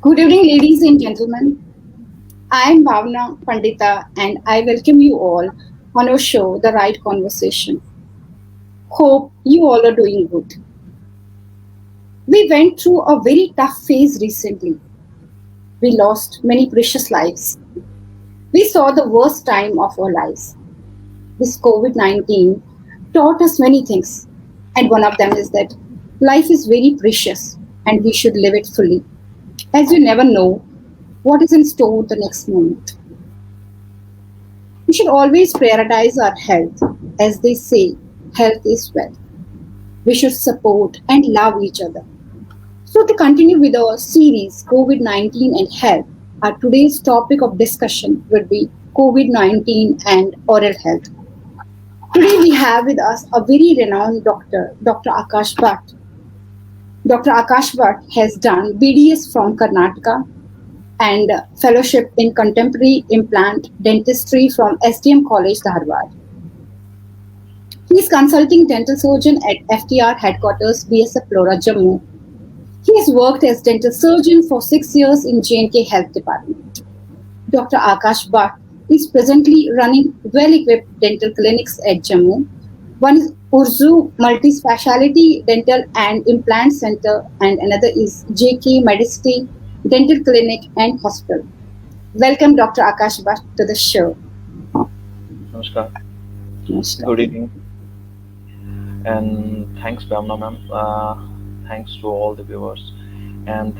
Good evening, ladies and gentlemen. I am Bhavna Pandita, and I welcome you all on our show, The Right Conversation. Hope you all are doing good. We went through a very tough phase recently. We lost many precious lives. We saw the worst time of our lives. This COVID 19 taught us many things, and one of them is that life is very precious and we should live it fully, as you never know what is in store the next moment. We should always prioritize our health. As they say, health is wealth. We should support and love each other. So, to continue with our series COVID 19 and health, our today's topic of discussion would be COVID 19 and oral health. Today, we have with us a very renowned doctor, Dr. Akash Bhat. Dr. Akash Bhat has done BDS from Karnataka and fellowship in contemporary implant dentistry from STM College, Dharwad. He is consulting dental surgeon at FTR headquarters BSF Flora, Jammu. He has worked as dental surgeon for 6 years in J&K Health Department. Dr. Akash Bhat is presently running well-equipped dental clinics at Jammu. One is Urzu Multi-Speciality Dental and Implant Center and another is JK Medicity Dental Clinic and Hospital. Welcome Dr. Akash Bhat to the show. Namaskar. Namaskar. Good evening, and thanks, Bhavna ma'am. Thanks to all the viewers, and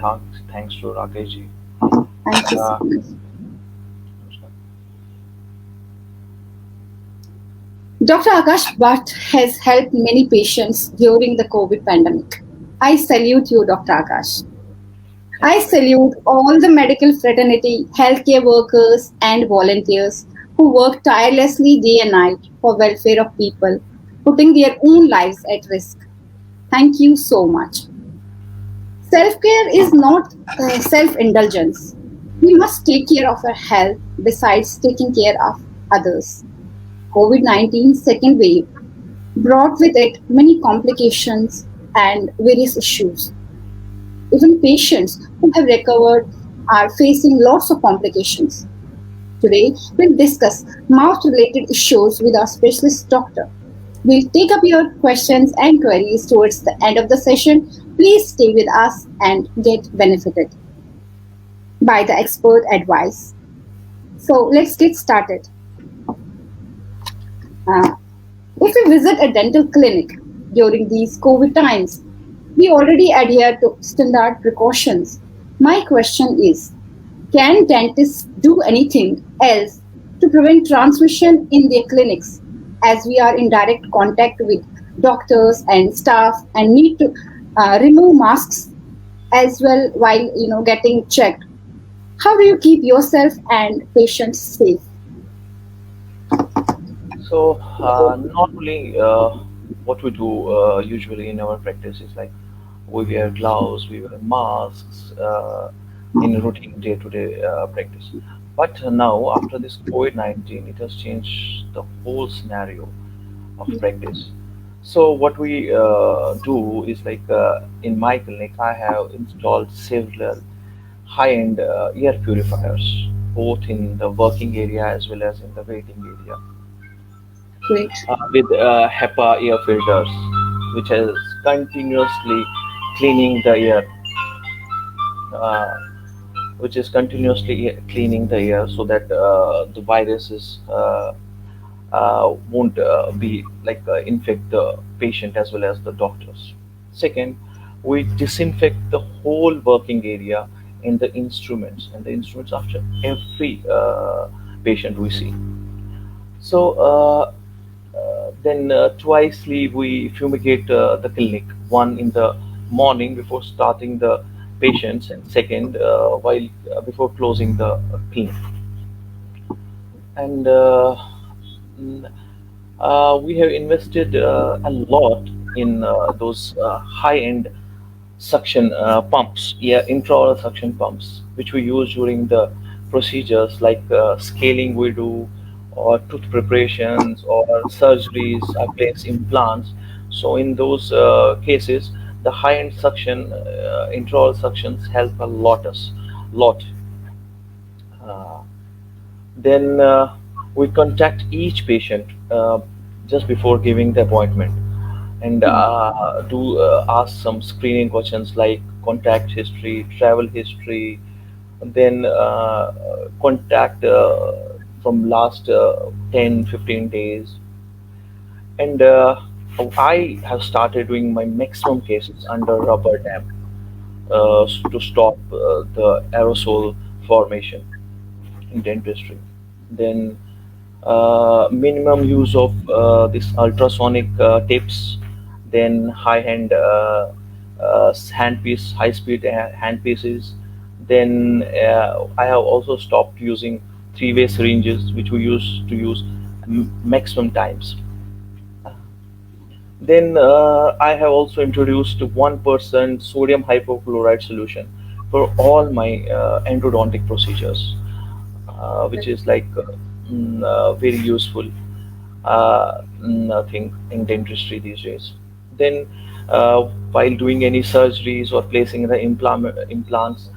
thanks to Rakesh ji. Thank you so Uh, much. Namaskar. Dr. Akash Bhatt has helped many patients during the COVID pandemic. I salute you, Dr. Akash. Thank I you very much. salute all the medical fraternity, healthcare workers, and volunteers who work tirelessly day and night for welfare of people, putting their own lives at risk. Thank you so much. Self-care is not self-indulgence. We must take care of our health besides taking care of others. COVID-19 second wave brought with it many complications and various issues. Even patients who have recovered are facing lots of complications. Today, we'll discuss mouth related issues with our specialist doctor. We'll take up your questions and queries towards the end of the session. Please stay with us and get benefited by the expert advice. So, let's get started. Uh, if we visit a dental clinic during these COVID times, we already adhere to standard precautions. My question is, can dentists do anything else to prevent transmission in their clinics as we are in direct contact with doctors and staff and need to remove masks as well while getting checked? How do you keep yourself and patients safe? So, normally, what we do usually in our practice is like we wear gloves, we wear masks in routine day-to-day practice. But now, after this COVID-19, it has changed the whole scenario of practice. So what we do is like in my clinic, I have installed several high-end air purifiers, both in the working area as well as in the waiting area, Great. with HEPA air filters, which is continuously cleaning the air, uh, cleaning the air so that the viruses won't be like infect the patient as well as the doctors. Second, we disinfect the whole working area and the instruments after every patient we see. So then twicely we fumigate the clinic. One in the morning before starting the patients, and second while before closing the clinic. And mm, we have invested a lot in those high-end suction pumps, yeah, intraoral suction pumps, which we use during the procedures like scaling we do, or tooth preparations, or surgeries, I place implants. So in those cases, the high-end suction, intraoral suctions help a lot us. lot. Uh, then we contact each patient just before giving the appointment, and do ask some screening questions like contact history, travel history, then contact from last 10 15 days. And I have started doing my maximum cases under rubber dam to stop the aerosol formation in dentistry. Then minimum use of this ultrasonic tips, then handpiece, high-speed handpieces. Then I have also stopped using three-way syringes, which we used to use maximum times. Then I have also introduced 1% sodium hypochlorite solution for all my endodontic procedures, which is like very useful thing in dentistry these days. Then, while doing any surgeries or placing the implants,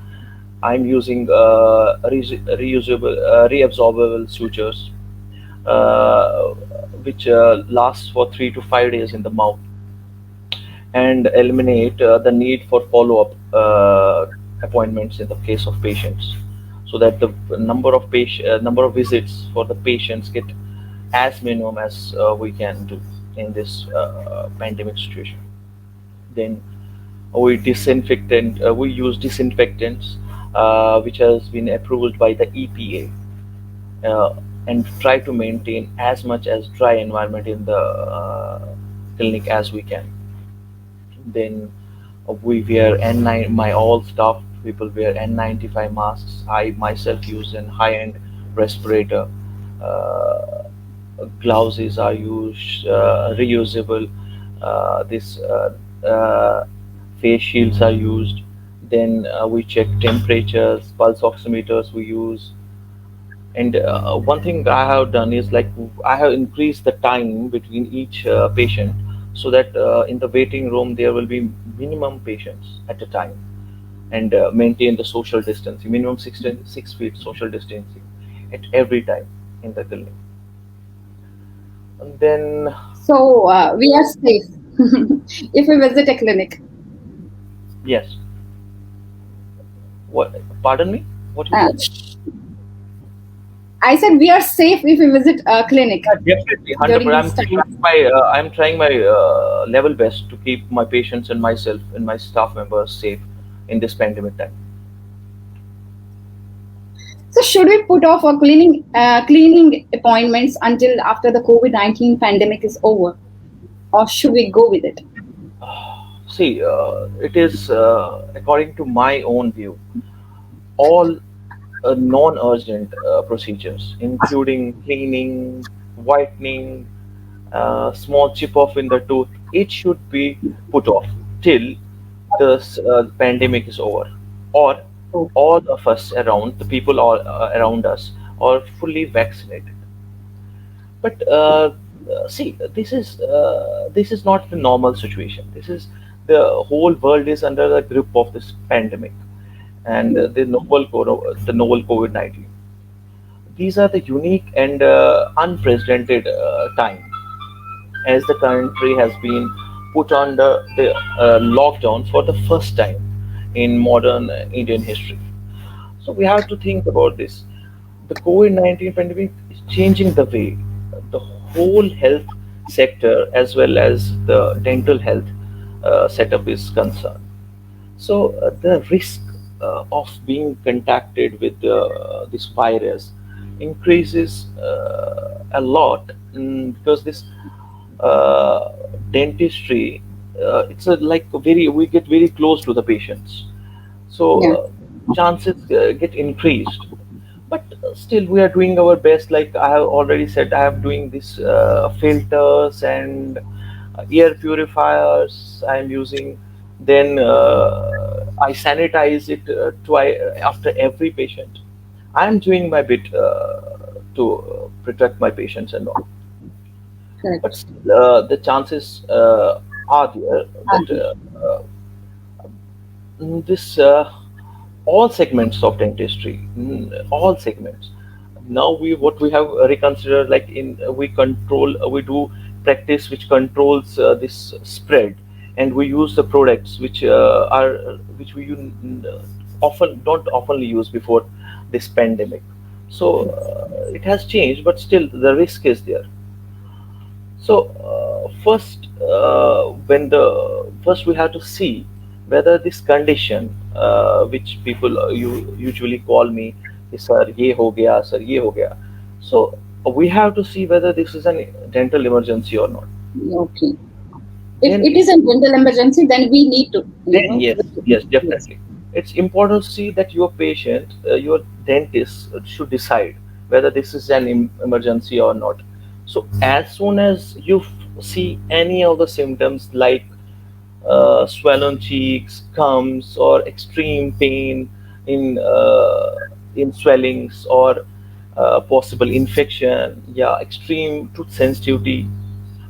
I'm using reabsorbable sutures, uh, which lasts for 3 to 5 days in the mouth and eliminate the need for follow-up appointments in the case of patients, so that the number of visits for the patients get as minimum as we can do in this pandemic situation. Then we use disinfectants which has been approved by the EPA, and try to maintain as much as dry environment in the clinic as we can. Then we wear N9. My all staff people wear N95 masks. I myself use an high-end respirator. Uh, Gloves are used, reusable. This face shields are used. Then we check temperatures, pulse oximeters we use. And one thing I have done is like I have increased the time between each patient, so that in the waiting room there will be minimum patients at a time, and maintain the social distancing, minimum 6 feet social distancing at every time in the clinic. And then, So we are safe if we visit a clinic. yes, what? Pardon me? What you Uh, said? I said we are safe if we visit a clinic Yeah, definitely, during 100%. these times. I'm trying my level best to keep my patients and myself and my staff members safe in this pandemic time. So should we put off our cleaning appointments until after the COVID-19 pandemic is over, or should we go with it? See, it is according to my own view, all non-urgent procedures, including cleaning, whitening, small chip off in the tooth, it should be put off till this pandemic is over, or Oh, all of us around, the people all around us, are fully vaccinated. But see, this is not the normal situation. This is the whole world is under the grip of this pandemic, and the novel COVID-19. These are the unique and unprecedented time, as the country has been put under the lockdown for the first time in modern Indian history. So we have to think about this. The COVID-19 pandemic is changing the way the whole health sector as well as the dental health setup is concerned. So the risk of being contacted with this virus increases a lot, because this uh, dentistry, it's a, like a very we get very close to the patients, so yeah, chances get increased. But still we are doing our best. Like I have already said, I am doing this filters and air purifiers I am using. Then I sanitize it twice after every patient. I am doing my bit to protect my patients and all. But correct. still, the chances are there that this all segments of dentistry, all segments. Now we what we have reconsidered, like in we control, we do practice which controls this spread, and we use the products which are which we often don't oftenly use before this pandemic. So it has changed, but still the risk is there. So first, when the first we have to see whether this condition, which people you usually call me, sir ye ho gaya, sir ye ho gaya. So we have to see whether this is a dental emergency or not. Okay. If Then it is a dental emergency, then we need to, then yes, yes, yes. definitely. It's important to see that your patient, your dentist should decide whether this is an emergency or not. So as soon as you see any of the symptoms like swollen cheeks, gums, or extreme pain in swellings, or possible infection, yeah, extreme tooth sensitivity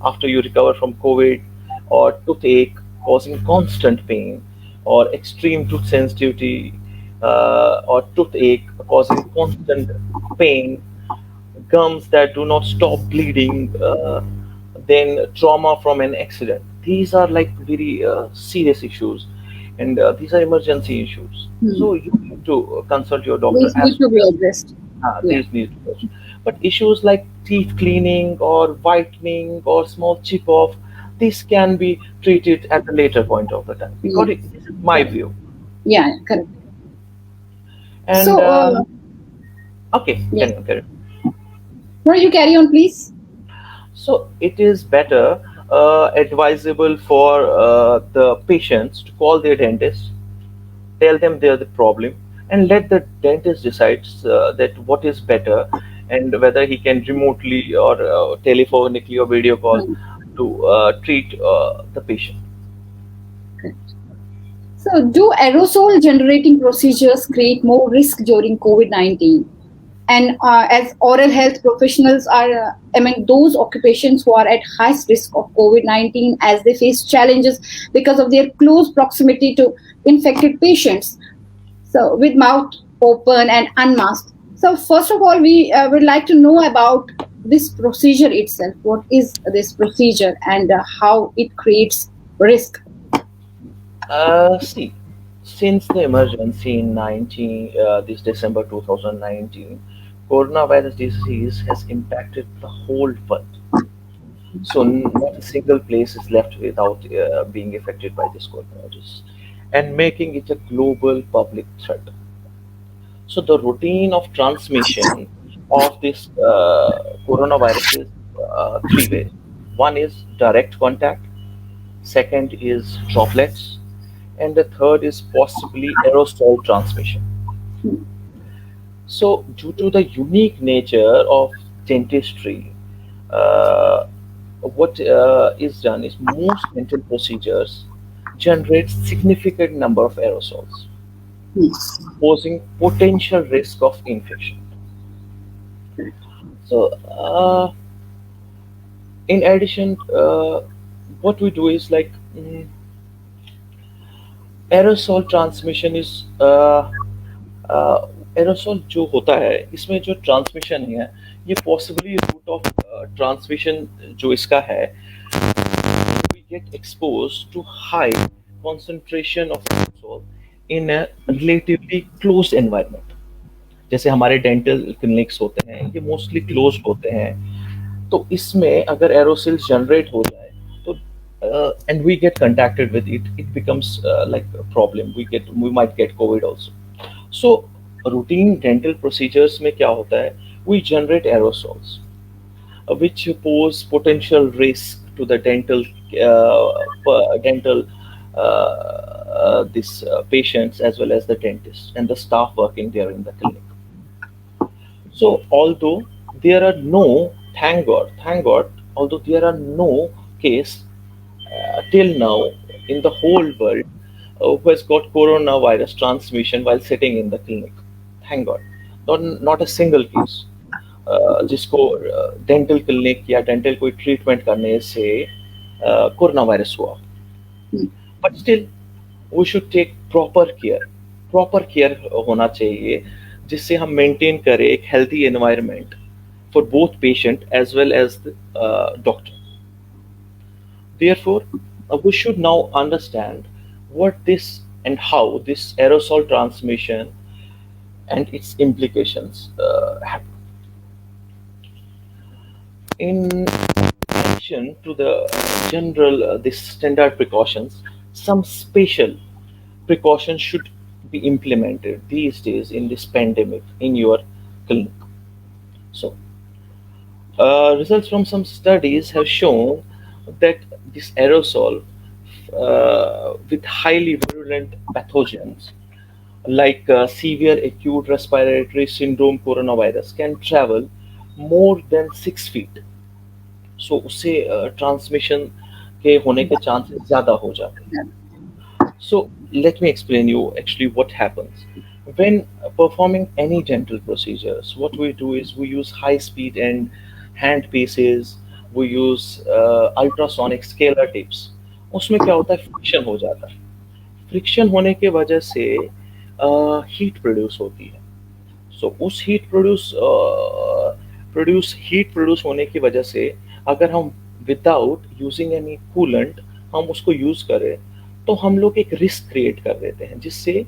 after you recover from COVID, or toothache causing constant pain, or extreme tooth sensitivity, or toothache causing constant pain, gums that do not stop bleeding, then trauma from an accident. These are like very serious issues, and these are emergency issues. Hmm. So you need to consult your doctor These as need to soon be as addressed. Yeah. these need to touch. But issues like teeth cleaning or whitening or small chip off, this can be treated at a later point of the time. Yeah. According, this is my Correct. view. Yeah, yeah, correct. And So, okay, yeah. can carry. No, you carry on, please. So it is better, advisable for the patients to call their dentist, tell them they're the problem, and let the dentist decide that what is better, and whether he can remotely or telephonically or video call Hmm. to treat the patient. Correct. So, do aerosol generating procedures create more risk during COVID-19? And as oral health professionals are among those occupations who are at highest risk of COVID-19 as they face challenges because of their close proximity to infected patients. So, with mouth open and unmasked. So, first of all, we would like to know about this procedure itself. What is this procedure and how it creates risk? See, since the emergency in this December 2019, coronavirus disease has impacted the whole world. So not a single place is left without being affected by this coronavirus, and making it a global public threat. So the routine of transmission of this coronavirus is three ways. One is direct contact, second is droplets, and the third is possibly aerosol transmission. So due to the unique nature of dentistry, uh, what is done is most dental procedures generate significant number of aerosols, posing potential risk of infection. So, in addition, what we do is like aerosol transmission is aerosol जो होता है इसमें जो transmission है ये possibly root of transmission जो इसका है we get exposed to high concentration of aerosol in a relatively closed environment. जैसे हमारे डेंटल क्लिनिक्स होते हैं ये मोस्टली क्लोज्ड होते हैं, तो इसमें अगर एरोसिल जनरेट हो जाए तो and we get contacted with it, it becomes like a problem. We might get COVID also. So routine dental procedures में क्या होता है, we generate aerosols which pose potential risk to the dental this patients as well as the dentist and the staff working there in the clinic. So although there are no, thank God, although there are no case till now in the whole world who has got coronavirus transmission while sitting in the clinic. Thank God, not a single case. जिसको dental clinic या dental कोई treatment करने से corona virus हुआ, but still we should take proper care. Proper care होना चाहिए, जिससे हम मेंटेन करें एक healthy environment for both patient as well as the doctor. Therefore, we should now understand what this and how this aerosol transmission and its implications happen. In addition to the general, this standard precautions, some special precautions should be implemented these days in this pandemic in your clinic. So, results from some studies have shown that this aerosol with highly virulent pathogens like severe acute respiratory syndrome coronavirus can travel more than 6 feet. So उससे transmission के होने के chances ज़्यादा हो जाते हैं. So let me explain you actually what happens. When performing any dental procedures, what we do is we use high speed and hand pieces, we use ultrasonic scalar tips. उसमें क्या होता है, फ्रिक्शन हो जाता है. फ्रिक्शन होने के वजह से हीट प्रोड्यूस होती है. सो उस हीट प्रोड्यूस होने की वजह से अगर हम विदाउट यूजिंग एनी कूलेंट हम उसको यूज करें, तो हम लोग एक रिस्क क्रिएट कर देते हैं, जिससे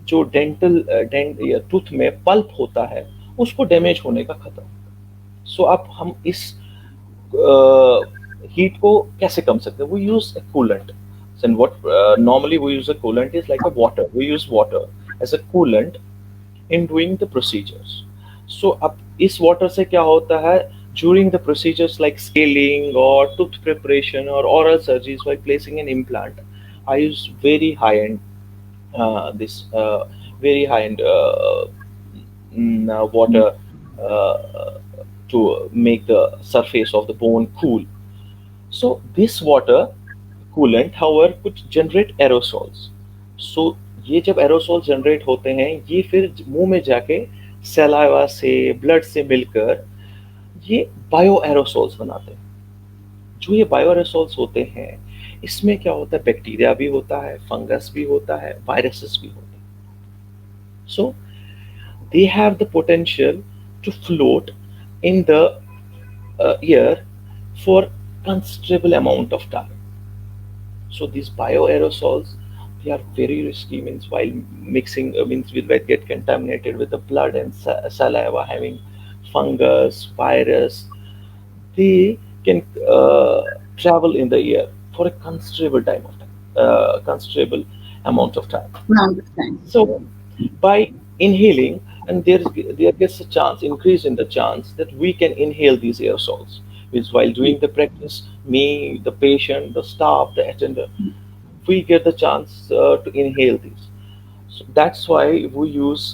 जो डेंट या टूथ में पल्प होता है उसको डैमेज होने का खतरा. सो अब हम इस हीट को कैसे कम सकते हैं? We use a coolant. And what normally we use a coolant is like a water. We use water as a coolant in doing the procedures. So अब इस water से क्या होता है, during the procedures like scaling or tooth preparation or oral surgeries while placing an implant, I use very high end this very high end water uh, to make the surface of the bone cool. So this water coolant however could generate aerosols. So ये जब aerosols generate होते हैं, ये फिर मुंह में जाके saliva से blood से मिलकर ये बायो एरोसोल्स बनाते हैं. जो ये बायो एरोसोल्स होते हैं, इसमें क्या होता है, बैक्टीरिया भी होता है, फंगस भी होता है, वायरसेस भी होते हैं. So they have the potential to float in the air for considerable amount of time. So these bioaerosols, they are very risky. Means while mixing, means will get contaminated with the blood and saliva, having fungus, virus, they can travel in the air for a considerable time of time, considerable amount of time. Amount of time. So by inhaling, and there gets a chance, increase in the chance that we can inhale these aerosols. Which while doing the practice, me, the patient, the staff, the attendant, we get the chance to inhale these. So that's why we use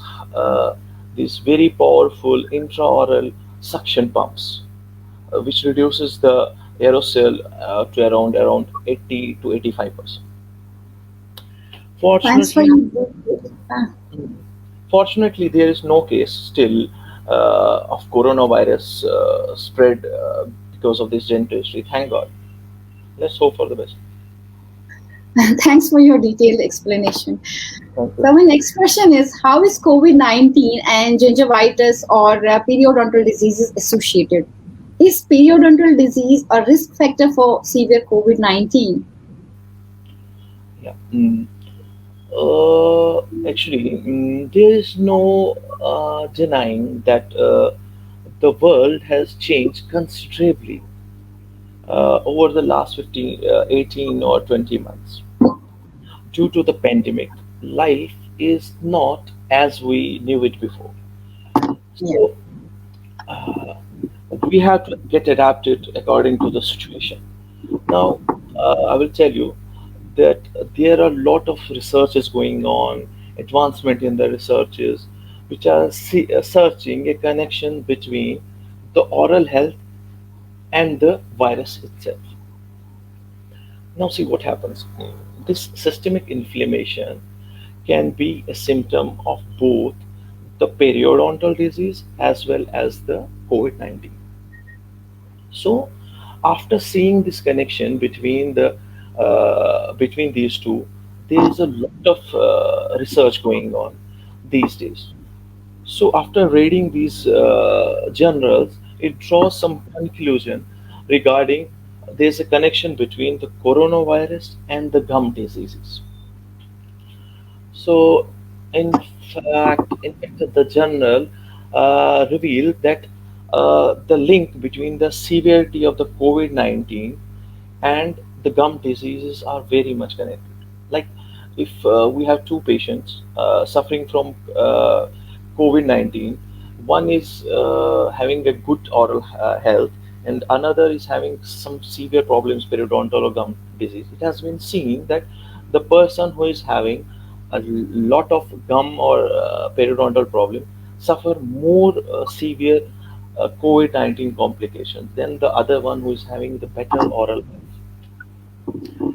these very powerful intraoral suction pumps, which reduces the aerosol to around 80 to 85%. Thanks for Fortunately, your Fortunately, there is no case still of coronavirus spread because of this dentistry. Thank God. Let's hope for the best. thanks for your detailed explanation. Thank you. So my next question is, how is COVID-19 and gingivitis or periodontal diseases associated? Is periodontal disease a risk factor for severe COVID-19? Yeah. Actually, there is no denying that the world has changed considerably over the last 15, 18 or 20 months. Due to the pandemic, life is not as we knew it before. Yeah. So uh, we have to get adapted according to the situation. Now, I will tell you that there are a lot of researches going on, advancement in the researches, which are searching a connection between the oral health and the virus itself. Now, see what happens. This systemic inflammation can be a symptom of both the periodontal disease as well as the COVID-19. So, after seeing this connection between these two, there is a lot of research going on these days. So after reading these journals, it draws some conclusion regarding there's a connection between the coronavirus and the gum diseases. So, in fact, the journal revealed that the link between the severity of the COVID-19 and the gum diseases are very much connected. Like, if we have two patients suffering from COVID-19, one is having a good oral health, and another is having some severe problems, periodontal or gum disease. It has been seen that the person who is having a lot of gum or periodontal problem suffer more severe COVID-19 complications than the other one who is having the better oral health.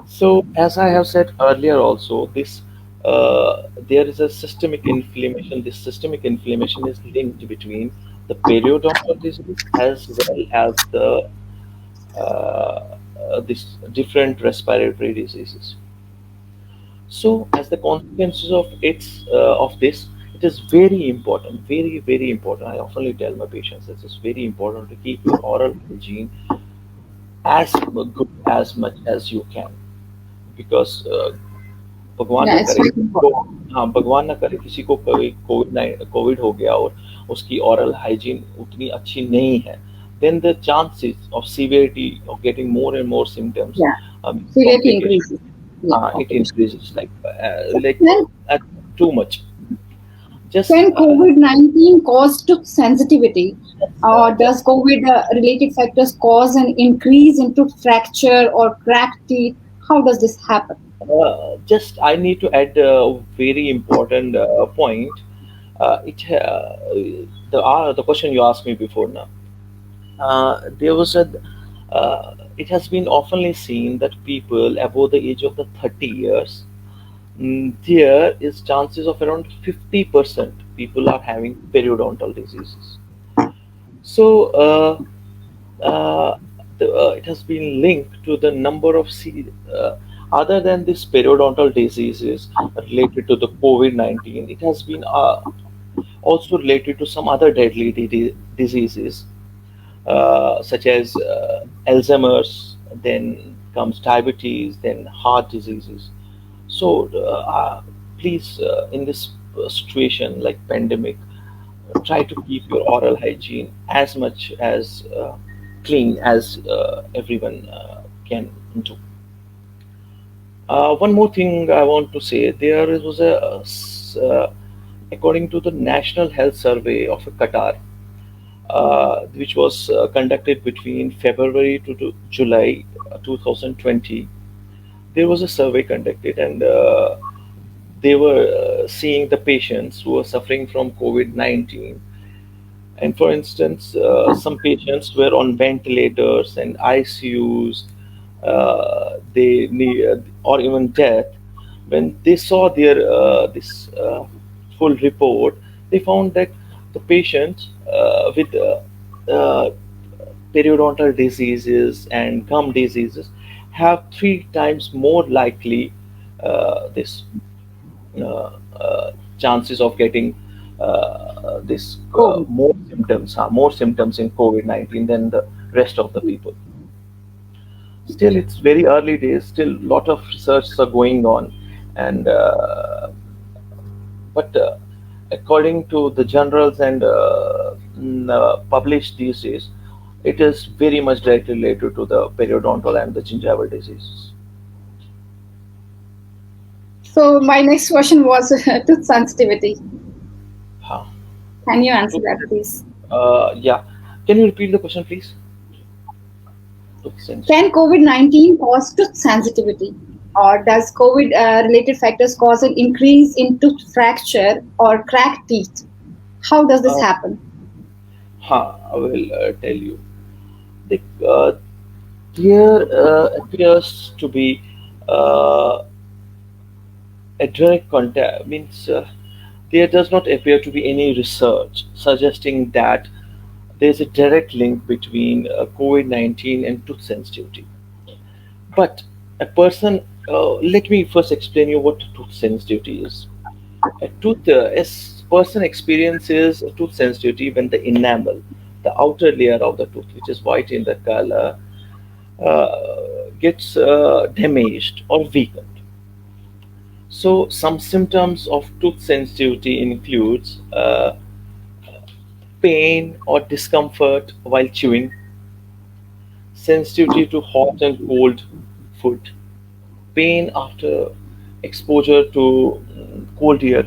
So, as I have said earlier, also this there is a systemic inflammation. This systemic inflammation is linked between the periodontal disease as well as the this different respiratory diseases. So, as the consequences of this, it is very important, very important. I often tell my patients it is very important to keep your oral hygiene as good as much as you can, because भगवान Yeah, ना it's करे very किसी को, important. हाँ भगवान ना करे किसी को कोविड हो गया और उसकी oral hygiene उतनी अच्छी नहीं है, then the chances of severity of getting more and more symptoms, Yeah, severity complications, increases. Yeah, it okay. increases like Then uh, too much. Just can COVID-19 cause tooth sensitivity, or just does COVID related factors cause an increase in tooth fracture or cracked teeth? How does this happen? just I need to add a very important point. It the question you asked me before now. There was a It has been oftenly seen that people above the age of the 30 years, there is chances of around 50% people are having periodontal diseases. So uh, it has been linked to the number of other than this periodontal diseases related to the COVID-19. It has been also related to some other deadly diseases, such as Alzheimer's, then comes diabetes, then heart diseases. So please, in this situation like pandemic, try to keep your oral hygiene as much as clean as everyone can do. One more thing I want to say, there was according to the National Health Survey of Qatar, which was conducted between February to July 2020. There was a survey conducted, and they were seeing the patients who were suffering from COVID-19. And for instance, some patients were on ventilators and ICUs, they need, or even death. When they saw their this full report, they found that the patients with periodontal diseases and gum diseases have three times more likely this chances of getting this COVID. more symptoms in COVID-19 than the rest of the people. Still, it's very early days. Still, lot of research are going on, and but according to the journals and published these days, it is very much directly related to the periodontal and the gingival diseases. So my next question was tooth sensitivity. Huh. Can you answer To- that, please? yeah. Can you repeat the question, please? Tooth Can sensitivity. COVID-19 cause tooth sensitivity? Or does COVID related factors cause an increase in tooth fracture or cracked teeth? How does this Uh, happen? I will tell you. The, there appears to be uh, a direct contact, means there does not appear to be any research suggesting that there is a direct link between COVID-19 and tooth sensitivity. But a person Let me first explain you what tooth sensitivity is. A tooth, as person experiences tooth sensitivity when the enamel, the outer layer of the tooth, which is white in the color, gets damaged or weakened. So some symptoms of tooth sensitivity includes pain or discomfort while chewing, sensitivity to hot and cold food, pain after exposure to cold air.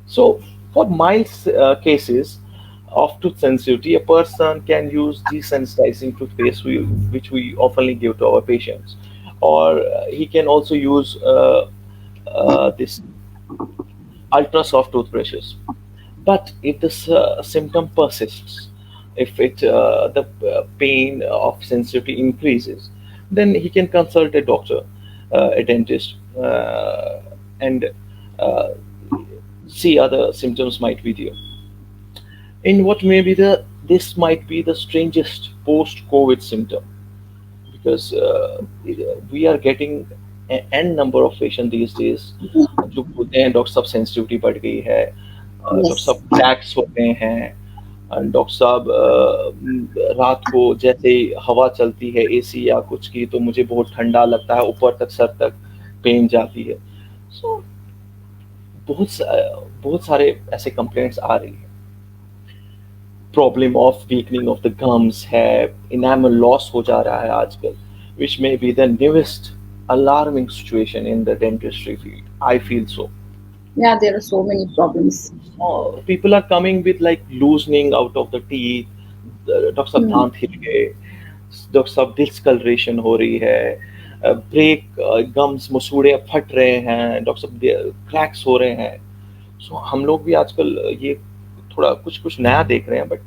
So, for mild cases of tooth sensitivity, a person can use desensitizing toothpaste, which we oftenly give to our patients, or he can also use this ultra soft toothbrushes. But if this symptom persists, if the pain of sensitivity increases, then he can consult a doctor, a dentist, and uh, see other symptoms might be there. In what may be the this might be the strangest post-COVID symptom, because we are getting n number of patients these days जो बोलते हैं doctor साहब sensitivity बढ़ गई है, doctor Yes. साहब cracks हो गए हैं, डॉक्टर साहब रात को जैसे ही हवा चलती है एसी या कुछ की तो मुझे बहुत ठंडा लगता है, ऊपर तक सर तक पेन जाती है. सो बहुत सारे ऐसे कंप्लेंट्स आ रही है. Problem of weakening of the gums है, इनामल लॉस हो जा रहा है आजकल, which may be the newest alarming situation in the dentistry field. I feel so. Yeah, there are so many problems. People are coming with like loosening out of the teeth. Doctor साहब Hmm. दांत हिल गए, doctor साहब discolouration हो रही है, break gums मसूड़े फट रहे हैं, डॉक्टर साहब क्रैक्स हो रहे हैं. सो हम लोग भी आजकल ये थोड़ा कुछ कुछ नया देख रहे हैं, but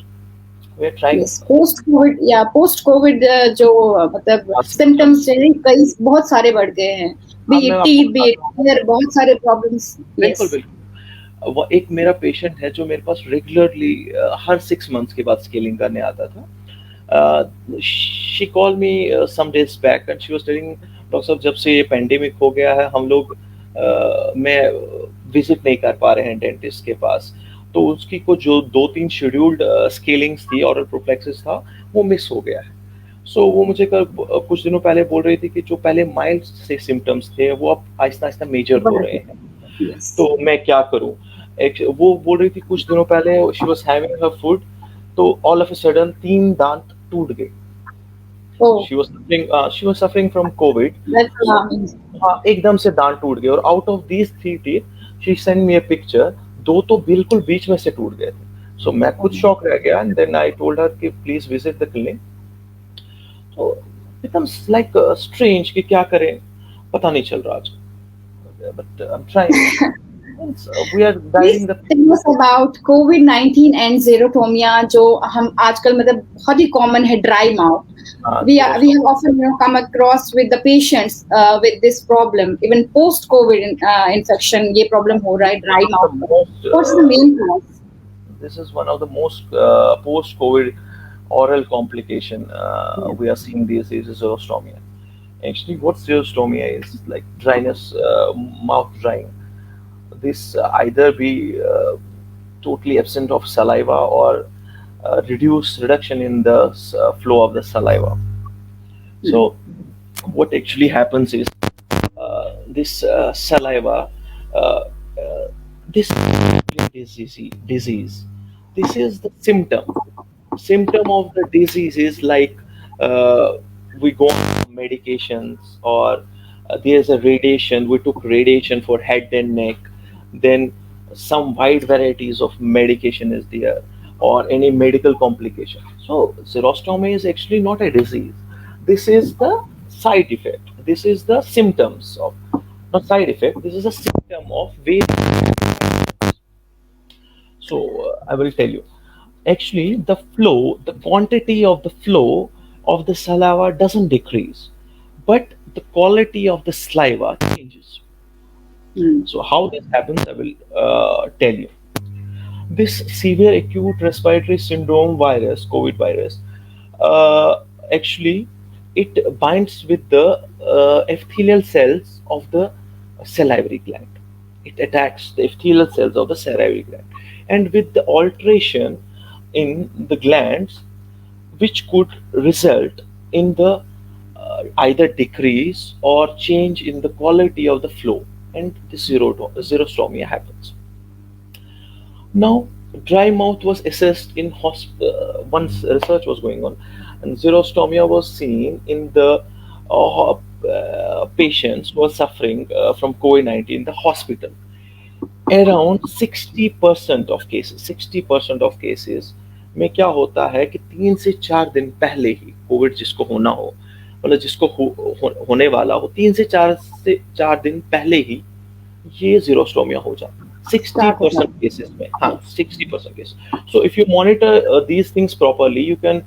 we are trying. Yes, post COVID, या पोस्ट कोविड जो मतलब सिम्टम्स सिम्टम्स. जो है कई बहुत सारे बढ़ गए हैं. बी अब मैं इट आपको टीथ, बी बताता हूँ. इट, बहुत सारे प्रॉब्लम्स. बिल्कुल यस. बिल्कुल. वो एक मेरा पेशेंट है जो मेरे पास रेगुलरली हर 6 मंथ्स के बाद स्केलिंग करने आता था. She call me some days back and she was telling doctor साहब जब से ये पेंडेमिक हो गया है हम लोग मैं विजिट नहीं कर पा रहे हैं डेंटिस्ट के पास. तो उसकी को जो 2-3 शेड्यूल्ड स्केलिंग्स थी, ऑरल प्रोफ्लेक्सिस था, वो मिस हो गया है. सो वो मुझे कुछ दिनों पहले बोल रही थी कि जो पहले माइल्ड से सिम्टम्स थे वो अब आहिस्ता आहिस्ता मेजर हो रहे हैं. यस. तो मैं क्या करूं. एक वो बोल रही थी कुछ दिनों पहले she was having her food, तो ऑल ऑफ अ सडन 3 दांत टूट गए. Oh, she was suffering from COVID. That's so alarming. हाँ, एकदम से दांत टूट गए, और out of these 3 teeth she send me a picture. दो तो बिल्कुल बीच में से टूट गए थे. सो मैं खुद शॉक रह गया, and then I told her कि प्लीज विजिट द क्लिनिक. तो becomes like strange कि क्या करें, पता नहीं चल रहा आज. But I'm trying. We are please guiding the tell us about कोविड-19 एंड जेरोटोमिया, जो हम आजकल मतलब बहुत ही कॉमन है, dry mouth. We xerostomy. have often come across with the patients with this problem. Even post COVID infection, ये problem हो रहा है, This dry is the mouth. most. What's the main cause? This is one of the most post-COVID oral complication Yeah. we are seeing these days is xerostomia. Actually, what xerostomia is like dryness, mouth drying. This either be totally absent of saliva or reduction in the flow of the saliva. Hmm. So what actually happens is this saliva, uh, uh, this disease. This is the symptom. Symptom of the disease is like uh, we go on medications, or there's a radiation. We took radiation for head and neck. Then some wide varieties of medication is there, or any medical complication. So xerostomia is actually not a disease. This is the side effect. This is the symptoms of, not side effect. This is a symptom of various. So I will tell you. Actually, the flow, the quantity of the flow of the saliva doesn't decrease, but the quality of the saliva changes. Hmm. So how this happens, I will tell you. This severe acute respiratory syndrome virus, COVID virus, uh, actually it binds with the epithelial cells of the salivary gland. It attacks the epithelial cells of the salivary gland, and with the alteration in the glands, which could result in the either decrease or change in the quality of the flow, and the xerostomia happens. Now, dry mouth was assessed in once research was going on, and xerostomia was seen in the patients who were suffering from COVID-19 in the hospital. Around 60% of cases, 60% of cases में क्या होता है कि 3 से 4 दिन पहले ही Covid जिसको होना हो, मतलब जिसको होने वाला हो, 3 से 4 दिन पहले ही ये जीरोस्टोमिया हो जाता है 60% केसेस में. हाँ, 60% cases. So if you monitor these things properly, you can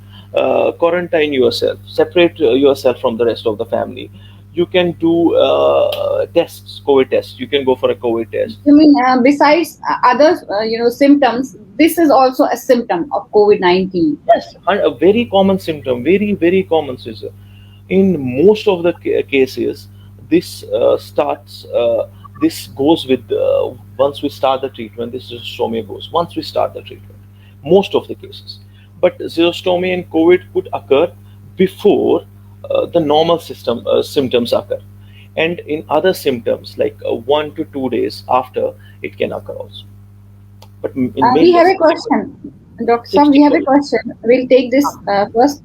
quarantine yourself, separate yourself from the rest of the family. You can do tests, COVID tests. You can go for a COVID test. You mean besides other symptoms, this is also a symptom of COVID-19? Yes, a very common symptom, very common symptom. In most of the cases, this starts. This goes with once we start the treatment. This xerostomia goes once we start the treatment. Most of the cases, but xerostomia in COVID could occur before the normal symptoms occur, and in other symptoms like 1 to 2 days after it can occur also. But in we have a question, Dr. Sam. We have a question. We'll take this first.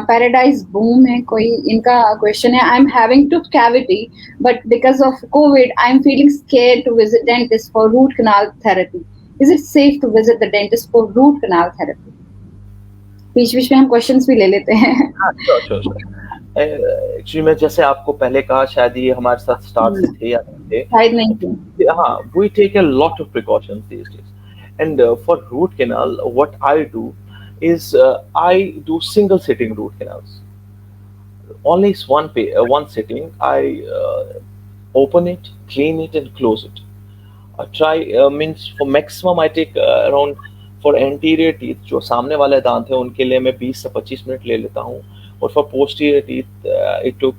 Paradise boom है कोई इनका question है. I'm having tooth cavity, but because of COVID, I'm feeling scared to visit dentist for root canal therapy. Is it safe to visit the dentist for root canal therapy? बीच-बीच में हम questions भी ले लेते हैं. हाँ, sure. Actually मैं जैसे आपको पहले कहा, शायद ये हमारे साथ start से थे या नहीं थे. शायद नहीं थे. हाँ, we take a lot of precautions these days. And for root canal, what I do is I do single sitting root canals. Only one sitting. I open it, clean it, and close it. I try means for maximum I take around for anterior teeth जो सामने वाले दांत हैं उनके लिए मैं 20 से 25 minute ले लेता हूँ, और for posterior teeth it took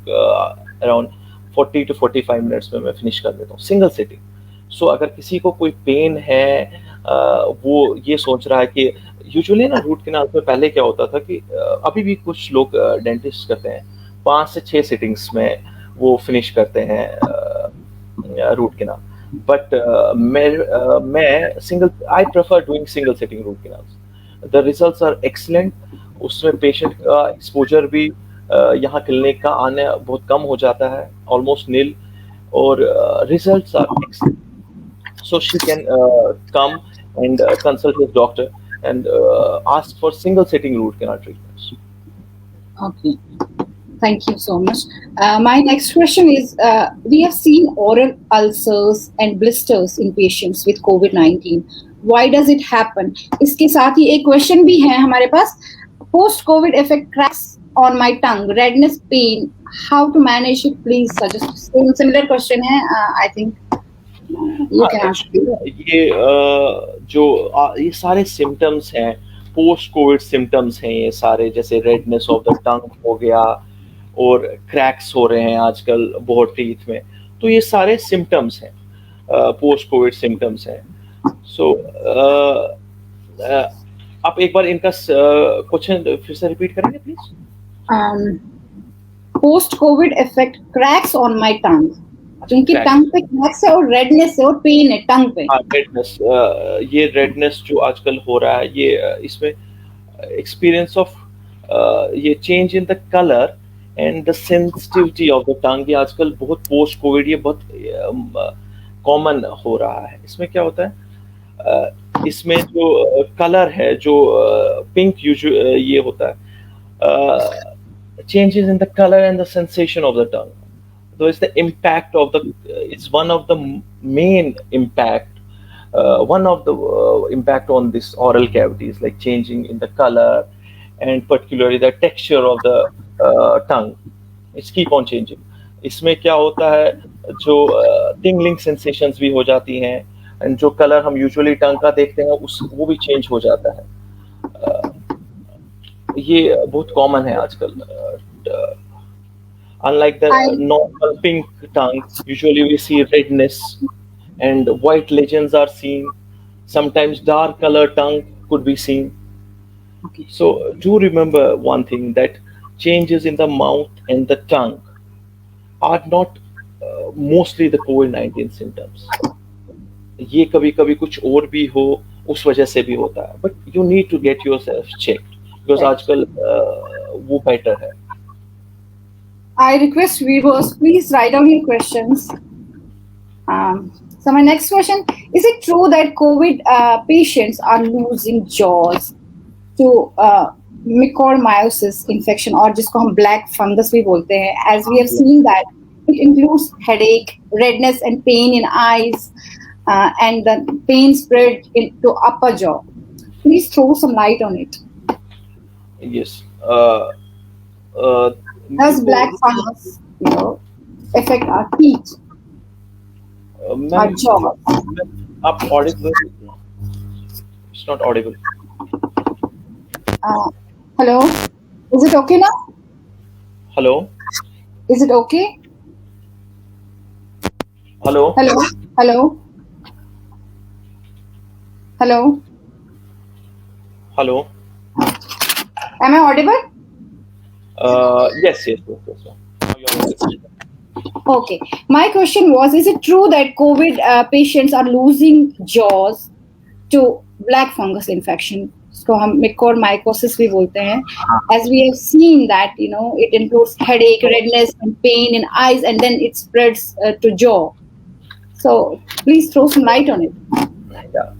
around 40 to 45 minutes में मैं finish कर देता हूँ single sitting. So अगर किसी को कोई पेन है, वो ये सोच रहा है कि यूजुअली ना रूट कैनाल में पहले क्या होता था कि अभी भी कुछ लोग डेंटिस्ट करते हैं 5 से 6 सिटिंग्स में वो फिनिश करते हैं रूट कैनाल. बट मैं single, I prefer doing single sitting root canals. The results are excellent. उसमें पेशेंट का एक्सपोजर भी यहाँ क्लिनिक का आने बहुत कम हो जाता है, ऑलमोस्ट नील, और results are excellent. So she can come and consult his doctor and ask for single sitting root canal treatments. Okay, thank you so much. My next question is, we have seen oral ulcers and blisters in patients with COVID-19. Why does it happen? इसके साथ ही एक question भी है हमारे पास. Post-COVID effect cracks on my tongue, redness, pain. How to manage it? Please suggest. Similar question है, I think. ये जो ये सारे सिम्टम्स हैं, पोस्ट कोविड सिम्टम्स हैं ये सारे, जैसे रेडनेस ऑफ द टंग हो गया और क्रैक्स हो रहे हैं आजकल बहुत टीथ में, तो ये सारे सिम्टम्स हैं, पोस्ट कोविड सिम्टम्स हैं. सो आप एक बार इनका क्वेश्चन फिर से रिपीट करेंगे please. Post Covid effect cracks on my टंग. उनकी टंग पे क्रैक्स है और रेडनेस है और पेन है टंग पे. हाँ, रेडनेस, ये रेडनेस जो आजकल हो रहा है, ये इसमें एक्सपीरियंस ऑफ ये change in the colour and the sensitivity of the tongue, ये आजकल बहुत पोस्ट कोविड ये बहुत कॉमन हो रहा है. इसमें क्या होता है, इसमें जो कलर है, जो पिंक ये होता है, changes in the color and the sensation of the tongue. So it's the impact of the, it's one of the main impact, one of the impact on this oral cavities, like changing in the color and particularly the texture of the tongue. It's keep on changing. इसमें क्या होता है, जो tingling sensations भी हो जाती हैं, and जो color हम usually tongue का देखते हैं वो भी change हो जाता है. ये बहुत कॉमन है आजकल uh, unlike the I normal pink tongue, usually we see redness and white lesions are seen. Sometimes dark color tongue could be seen. okay. So do remember one thing, that changes in the mouth and the tongue are not mostly the COVID-19 symptoms. ये कभी कभी कुछ और भी हो, उस वजह से भी होता है, but you need to get yourself checked because Right. आजकल वो बेटर है. I request viewers please write down your questions. So my next question: is it true that COVID patients are losing jaws to mycorrhizasis infection और जिसको हम black fungus भी बोलते हैं? As we have seen that it includes headache, redness, and pain in eyes, and the pain spread into upper jaw. Please throw some light on it. Yes. Uh, Does muco black fungus, affect our teeth, ma'am, our jaw? आप Audible, it's not Audible. Uh, Hello, is it okay now? Hello. Is it okay? Hello. Hello, hello, hello. Hello. Am I audible? Yes, yes, yes, yes, yes. Now you are audible. Okay. My question was: is it true that COVID patients are losing jaws to black fungus infection? So हम mycorrhizasis भी बोलते हैं. As we have seen that it includes headache, redness, and pain in eyes, and then it spreads to jaw. So please throw some light on it. Yeah.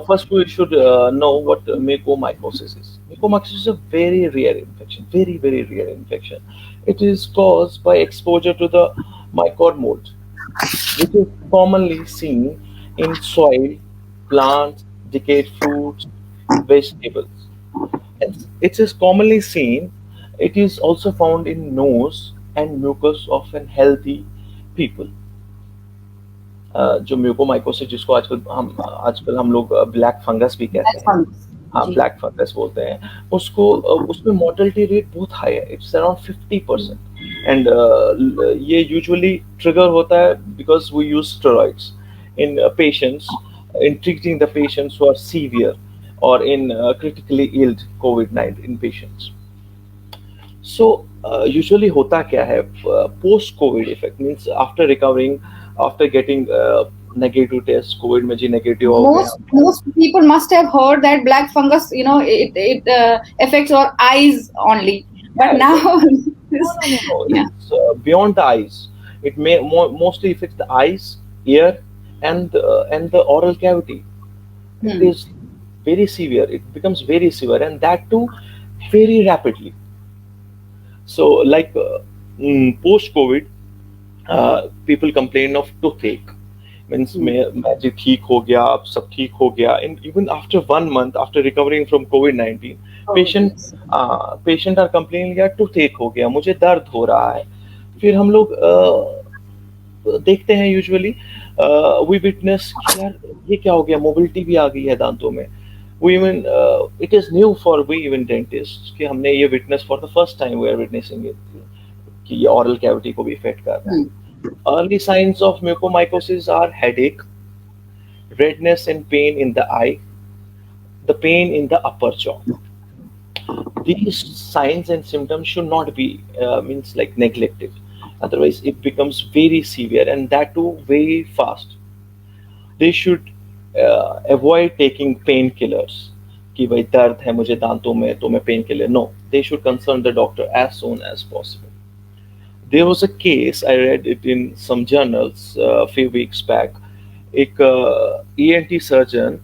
First, we should know what mucormycosis is. Mucormycosis is a very rare infection, very, very rare infection. It is caused by exposure to the mycor mold, which is commonly seen in soil, plants, decayed fruits, vegetables. And it is commonly seen. It is also found in nose and mucus of an healthy people. जो mucormycosis जिसको आजकल हम लोग black fungus भी कहते Black हैं. fungus. हाँ, जी. Black fungus बोलते हैं उसको. उसमें मोर्टेलिटी रेट बहुत हाई है, इट्स अराउंड 50%. एंड ये यूजुअली ट्रिगर होता है because we use steroids in patients, in treating the patients who are severe or in critically ill COVID-19 patients. So usually होता क्या है, post COVID effect means after recovering, after getting negative test, COVID में जी negative हो गया. Most people must have heard that black fungus, it affects our eyes only. But Yeah, now, no, no, no, no. yeah. It's beyond the eyes. It may mostly affect the eyes, ear, and the oral cavity. It Hmm. is very severe. It becomes very severe, and that too very rapidly. So, like post COVID, people complain of toothache. Means Hmm. मैं जी ठीक हो गया, अब सब ठीक हो गया. And even after 1 month after recovering from COVID-19, Oh, patient yes. Patient are complain, यार टूथेक हो गया, मुझे दर्द हो रहा है. फिर हम लोग देखते हैं यूजुअली, वी विटनेस कि यार ये क्या हो गया, मोबिलिटी भी आ गई है दांतों में. We even it is new for we even dentist कि हमने ये witness for the first time we are witnessing it कि ये ऑरल कैविटी को भी इफेक्ट कर रहा है. Hmm. Early signs of mucormycosis are headache, redness and pain in the eye, the pain in the upper jaw. These signs and symptoms should not be means like neglected. Otherwise, it becomes very severe, and that too very fast. They should avoid taking painkillers. कि भाई दर्द है मुझे दांतों में तो मैं pain killer. No, they should consult the doctor as soon as possible. There was a case, I read it in some journals a few weeks back. एक ENT surgeon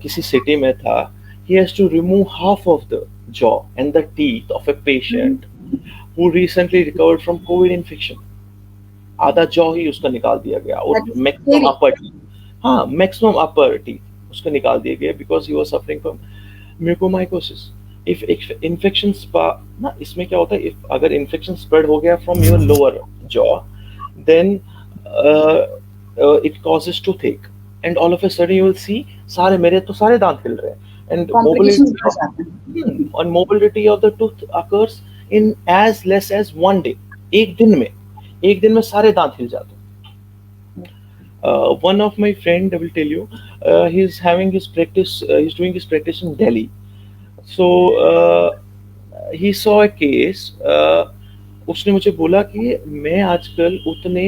किसी city में था. He has to remove half of the jaw and the teeth of a patient who recently recovered from COVID infection. आधा jaw ही उसका निकाल दिया गया और That is मैक्सिमम scary. अपर, हाँ मैक्सिमम अपर टीथ उसको निकाल दिए गए because he was suffering from mucormycosis. If infection ना, इसमें क्या होता है, इफ अगर इन्फेक्शन स्प्रेड हो गया from your lower jaw, then it causes toothache, and all of a sudden you will see सारे मेरे तो सारे दांत हिल रहे हैं, and कॉम्प्लिकेशन बढ़ जाते हैं. mobility of the tooth occurs in as less as 1 day. एक दिन में सारे दांत हिल जाते हैं. One of my friend, I will tell you, he's having his practice. He's doing his practice in Delhi. So he saw a case. उसने मुझे बोला कि मैं आजकल उतने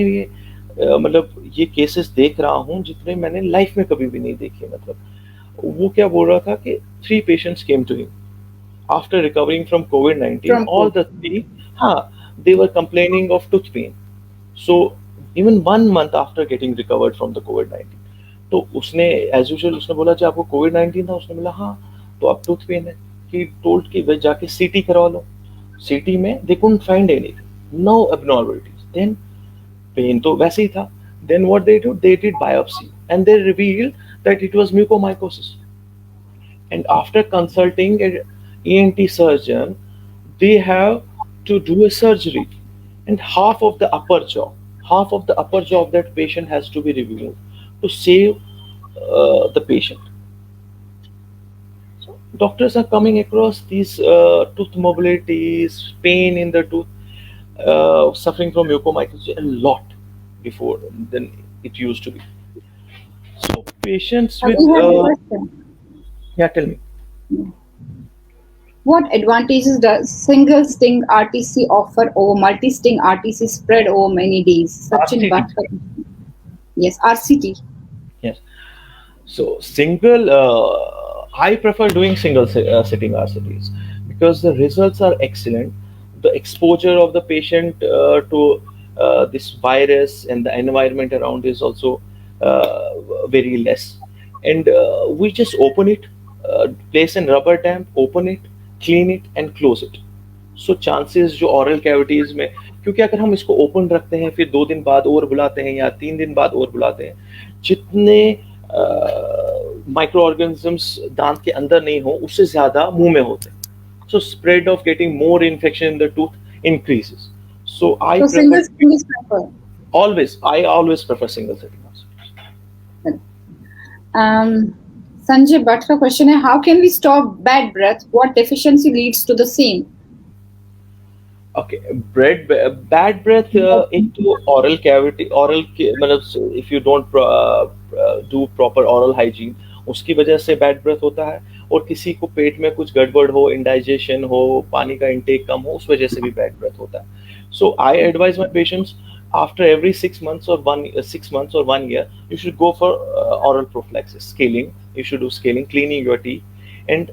मतलब ये केसेस देख रहा हूँ जितने मैंने लाइफ में कभी भी नहीं देखे. मतलब वो क्या बोल रहा था कि 3 patients came to him after recovering from COVID-19. From All the three, they were complaining of tooth pain. So even 1 month after getting recovered from the COVID-19, तो उसने एज यूजुअल उसने बोला जी आपको COVID-19 था. उसने बोला हाँ, तो अब टूथ पेन है. ही टोल्ड कि वे जाके सीटी करवा लो. सीटी में they couldn't find anything, no abnormalities. Then pain तो वैसे ही था. Then what they do, they did biopsy and they revealed that it was mucormycosis. And after consulting an ENT surgeon, they have to do a surgery, and half of the upper jaw of that patient has to be removed to save the patient. So doctors are coming across these tooth mobilities, pain in the tooth, suffering from mucormycosis a lot before than it used to be. So patients with अभी है question. yeah, tell me. What advantages does single sting RTC offer over multi sting RTC spread over many days? Sachin RCT. Bhat. Yes, RCT. Yes. So single, I prefer doing single sitting RCTs because the results are excellent. The exposure of the patient to this virus and the environment around is also very less. And we just open it, place a rubber tamp, open it, clean it, and close it. So chances जो ऑरल cavities में, क्योंकि अगर हम इसको open रखते हैं फिर 2 दिन बाद और बुलाते हैं या 3 दिन बाद और बुलाते हैं, जितने माइक्रो ऑर्गेनिजम्स दांत के अंदर नहीं हो उससे ज्यादा मुंह में होते हैं. So spread of getting more infection in the tooth increases. So I So single prefer sting is preferred. Always prefer single setting. Sanjay Bhatt का question है, how can we stop bad breath? What deficiency leads to the same? Okay, bad breath into oral cavity, मतलब if you don't do proper oral hygiene, उसकी वजह से bad breath होता है. और किसी को पेट में कुछ गड़बड़ हो, indigestion हो, पानी का intake कम हो, उस वजह से भी bad breath होता है. So I advise my patients after every 6 months or 1 year, you should go for oral prophylaxis, scaling. You should do scaling, cleaning your teeth, and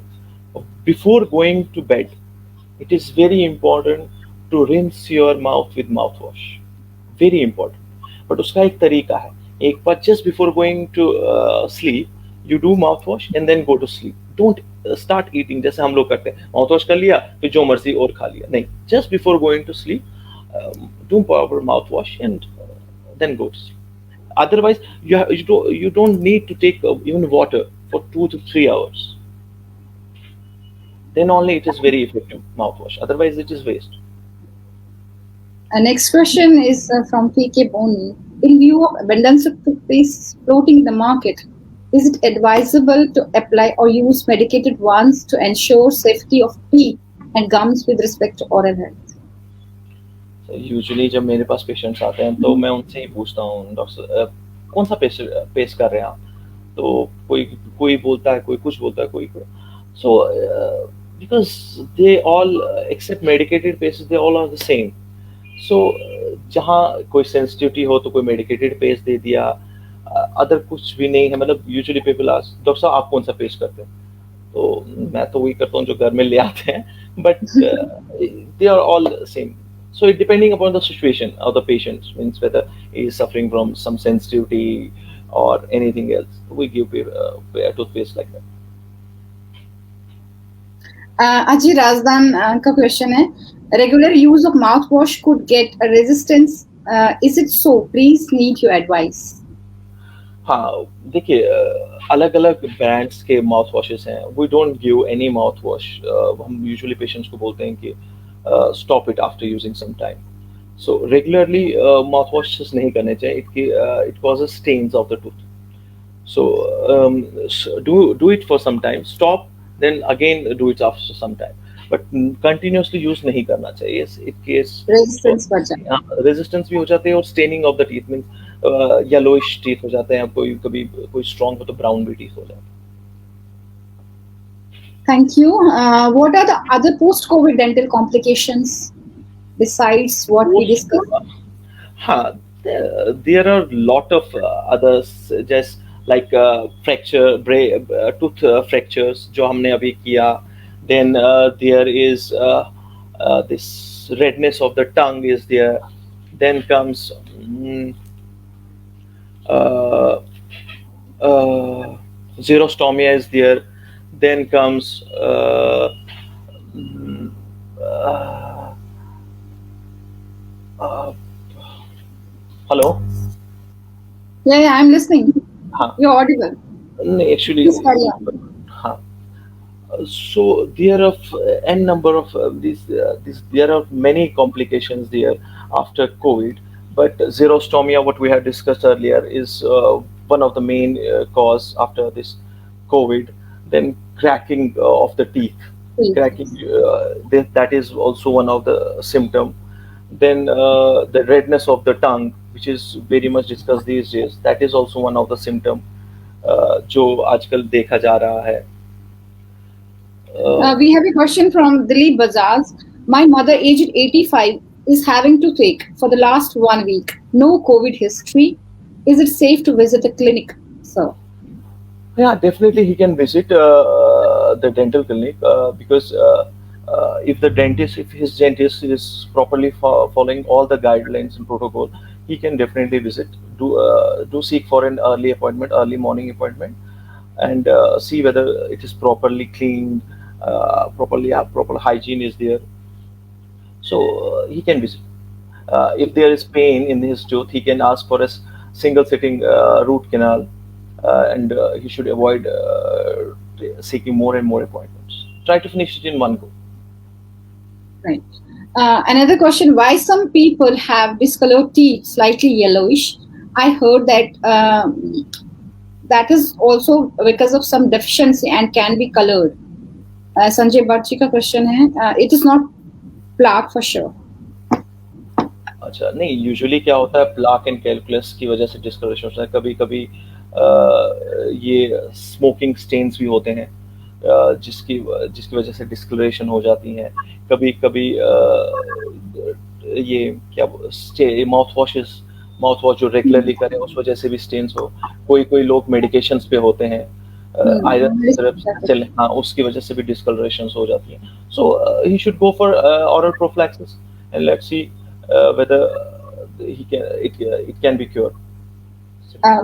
before going to bed, it is very important to rinse your mouth with mouthwash. Very important. But उसका एक तरीका है. एक बार just before going to sleep, you do mouthwash and then go to sleep. Don't start eating जैसे हम लोग करते हैं. Mouthwash कर लिया फिर जो मर्जी और खा लिया. नहीं. Just before going to sleep, do proper mouthwash and then go to sleep. Otherwise, you don't need to take even water for 2 to 3 hours. Then only it is very effective mouthwash. Otherwise, it is waste. Next question is from PK Boni. In view of abundance of toothpaste floating in the market, is it advisable to apply or use medicated ones to ensure safety of teeth and gums with respect to oral health? So usually जब मेरे पास patients आते हैं तो मैं उनसे ही पूछता हूँ, doctor कौन सा पेस्ट कर रहे हैं आप. तो कोई बोलता है, कोई कुछ बोलता है, कोई so because they all except medicated pastes, they all are the same. So जहाँ कोई सेंसिटिविटी हो तो कोई मेडिकेटेड पेस्ट दे दिया, अदर कुछ भी नहीं है. मतलब यूजुअली पीपल आस्क डॉक्टर साहब आप कौन सा पेस्ट करते हैं, तो मैं तो वही करता हूँ जो घर में ले आते हैं. But they are all same. So it depending upon the situation of the patient, means whether he is suffering from some sensitivity or anything else, we give a toothpaste like that. Aji Razdan का question है, regular use of mouthwash could get a resistance. Is it so? Please need your advice. हाँ देखिए, अलग अलग brands के mouth washes हैं. We don't give any mouth wash. हम usually patients को बोलते हैं कि stop it after using some time. So regularly mouth washes नहीं करने चाहिए. It causes stains of the tooth. So do it for some time. Stop then again do it after some time. But continuously use नहीं करना चाहिए in case resistance बढ़ जाए. Resistance भी हो जाते हैं और staining of the teeth means yellowish teeth हो जाते हैं, कोई कभी कोई स्ट्रॉन्ग हो तो ब्राउन भी टीथ हो जाते हैं. Thank you. What are the other post-COVID dental complications besides what we Post, discussed? हाँ, there are lot of others, just like fracture, tooth fractures जो हमने अभी किया. Then there is this redness of the tongue is there. Then comes uh, xerostomia is there. Then comes mm, uh, uh, hello. Yeah, I'm listening. हाँ, You're audible. actually, Please carry on. हाँ. So there are n number of these. There are many complications there after COVID, but xerostomia, what we had discussed earlier, is one of the main cause after this COVID. Then cracking of the teeth, Please. cracking that is also one of the symptom. Then the redness of the tongue, which is very much discussed these days, that is also one of the symptom जो आजकल देखा जा रहा है. We have a question from Dilip Bajaj. My mother, aged 85, is having toothache for the last 1 week. No COVID history. Is it safe to visit a clinic, sir? Yeah, definitely he can visit the dental clinic because if his dentist is properly following all the guidelines and protocol, he can definitely visit. Do seek for an early appointment, early morning appointment, and see whether it is properly cleaned, proper hygiene is there. So he can visit. If there is pain in his tooth, he can ask for a single sitting root canal, and he should avoid seeking more and more appointments. Try to finish it in one go. Right. Another question: why some people have discolored teeth, slightly yellowish? I heard that that is also because of some deficiency and can be colored. Sanjay Bhatt ji का question है. It is not plaque for sure. अच्छा, नहीं, usually क्या होता है, plaque and calculus की वजह से डिस्कलरेशन होता है. कभी कभी ये स्मोकिंग स्टेन्स भी होते हैं जिसकी जिसकी वजह से डिस्कलरेशन हो जाती हैं. कभी कभी ये क्या माउथ वॉश जो रेगुलरली करें उस वजह से भी स्टेन्स हो. कोई कोई लोग मेडिकेशंस पे होते हैं आयरन, हाँ, उसकी वजह से भी डिस्कलरेशन हो जाती हैं. So he should go for oral prophylaxis and let's see whether it can be cured.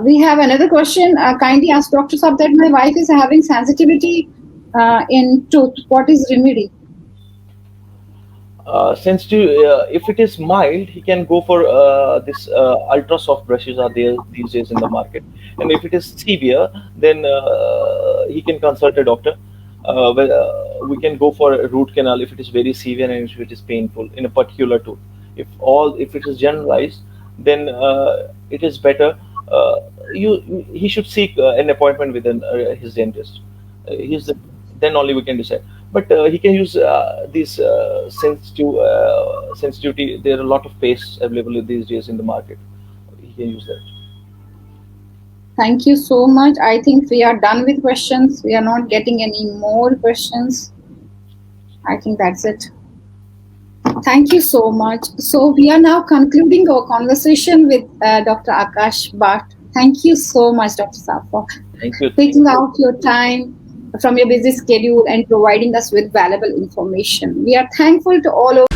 We have another question. Kindly ask Dr. Saab that my wife is having sensitivity in tooth. What is remedy? Sensitive, if it is mild, he can go for this ultra soft brushes are there these days in the market. And if it is severe, then he can consult a doctor. We can go for a root canal if it is very severe and if it is painful in a particular tooth. If it is generalized, then it is better. He should seek an appointment with his dentist. Then only we can decide. But he can use these sensitivity. There are a lot of pastes available these days in the market. He can use that. Thank you so much. I think we are done with questions. We are not getting any more questions. I think that's it. Thank you so much. So we are now concluding our conversation with Dr. Akash Bhat. Thank you so much, Dr. Saab, for taking out your time from your busy schedule and providing us with valuable information. We are thankful to all of